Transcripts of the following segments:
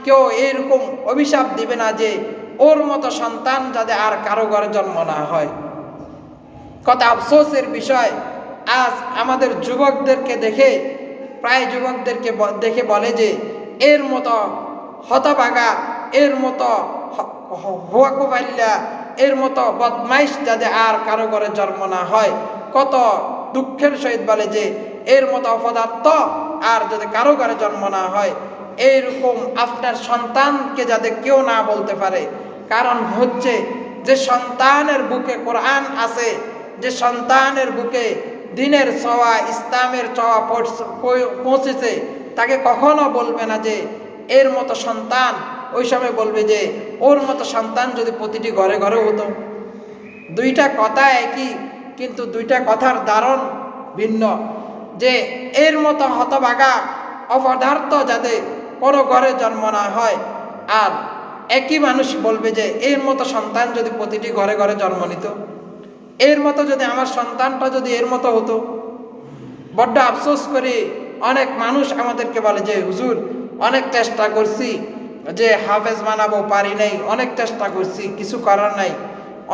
কেউ এরকম অভিশাপ দিবে না যে ওর মতো সন্তান যাতে আর কারো ঘরে জন্ম না হয়। কত আফসোসের বিষয়, আজ আমাদের যুবকদেরকে দেখে, প্রায় যুবকদেরকে দেখে বলে যে এর মতো হতভাগা, এর মতো হুয়াকুবাল্লা, এর মতো বদমাইশ যাতে আর কারো ঘরে জন্ম না হয়। কত দুঃখের সহিত বলে যে এর মতো অপদার্থ আর যদি কারো ঘরে জন্ম না হয়। এইরকম আপনার সন্তানকে যাতে কেউ না বলতে পারে। কারণ হচ্ছে যে সন্তানের বুকে কোরআন আছে, যে সন্তানের বুকে দিনের ছোঁয়া, ইসলামের ছোঁয়া পৌঁছেছে, তাকে কখনো বলবে না যে এর মতো সন্তান। ওই সময় বলবে যে ওর মতো সন্তান যদি প্রতিটি ঘরে ঘরে হতো। দুইটা কথা একই, কিন্তু দুইটা কথার ধারণ ভিন্ন। যে এর মতো হতভাগা অপদার্থ যাতে কোনো ঘরে জন্ম না হয়, আর একই মানুষ বলবে যে এর মতো সন্তান যদি প্রতিটি ঘরে ঘরে জন্ম নিত, এর মতো যদি আমার সন্তানটা যদি এর মতো হতো। বড্ড আফসোস করি, অনেক মানুষ আমাদেরকে বলে যে হুজুর অনেক চেষ্টা করছি যে হাফেজ বানাবো, পারি নাই, অনেক চেষ্টা করছি, কিছু করার নাই,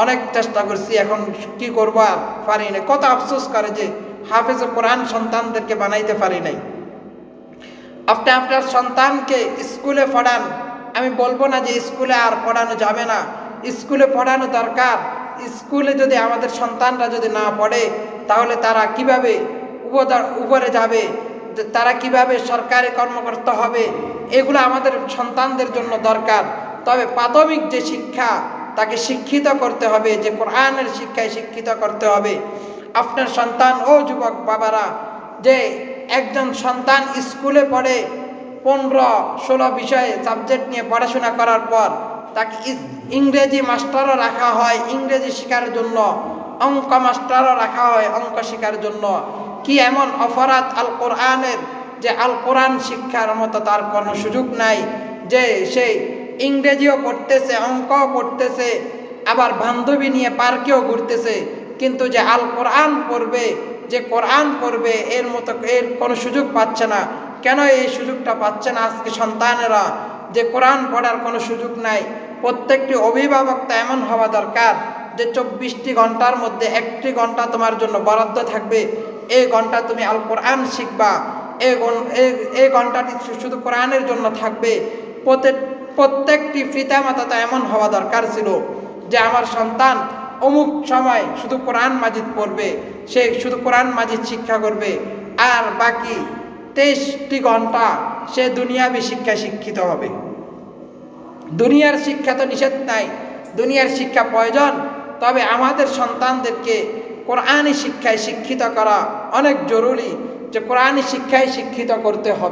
অনেক চেষ্টা করছি, এখন কি করবো আর পারি নাই। কত আফসোস করে যে হাফেজ কোরআন সন্তানদেরকে বানাইতে পারি নাই। আপনি আপনার সন্তানকে স্কুলে পড়ান, আমি বলবো না যে স্কুলে আর পড়ানো যাবে না, স্কুলে পড়ানো দরকার। স্কুলে যদি আমাদের সন্তানরা যদি না পড়ে তাহলে তারা কিভাবে উপরে যাবে, তারা কিভাবে সরকারি কর্মকর্তা হবে, এগুলো আমাদের সন্তানদের জন্য দরকার। তবে প্রাথমিক যে শিক্ষা, তাকে শিক্ষিত করতে হবে, যে কোরআনের শিক্ষায় শিক্ষিত করতে হবে আপনার সন্তান। ও যুবক বাবারা, যে একজন সন্তান স্কুলে পড়ে 15-16 বিষয়ে সাবজেক্ট নিয়ে পড়াশোনা করার পর তাকে ইংরেজি মাস্টারও রাখা হয় ইংরেজি শেখার জন্য, অঙ্ক মাস্টারও রাখা হয় অঙ্ক শেখার জন্য। কি এমন অপরাধ আল কোরআনের, যে আল কোরআন শিক্ষার মতো তার কোনো সুযোগ নাই। যে সে ইংরেজিও পড়তেছে, অঙ্কও পড়তেছে, আবার বান্ধবী নিয়ে পার্কেও ঘুরতেছে, কিন্তু যে আল কোরআন পড়বে, যে কোরআন পড়বে, এর মতো এর কোনো সুযোগ পাচ্ছে না। কেন এই সুযোগটা পাচ্ছে না আজকে সন্তানেরা? যে কোরআন পড়ার কোনো সুযোগ নাই। প্রত্যেকটি অভিভাবক তো এমন হওয়া দরকার যে 24টি ঘন্টার মধ্যে 1টি ঘন্টা তোমার জন্য বরাদ্দ থাকবে, এই ঘন্টা তুমি আল কোরআন শিখবা, এই ঘন্টাটি শুধু কোরআনের জন্য থাকবে। প্রত্যেকটি পিতামাতা তো এমন হওয়া দরকার ছিল যে আমার সন্তান অমুক সময় শুধু কোরআন মাজিদ পড়বে, সে শুধু কোরআন মাজিদ শিক্ষা করবে, আর বাকি 23টি ঘন্টা সে দুনিয়াবী শিক্ষায় শিক্ষিত হবে। দুনিয়ার শিক্ষা তো নিষেধ নাই, দুনিয়ার শিক্ষা প্রয়োজন, তবে আমাদের সন্তানদেরকে কোরআনী শিক্ষায় শিক্ষিত করা অনেক জরুরি, যে কোরআনী শিক্ষায় শিক্ষিত করতে হবে।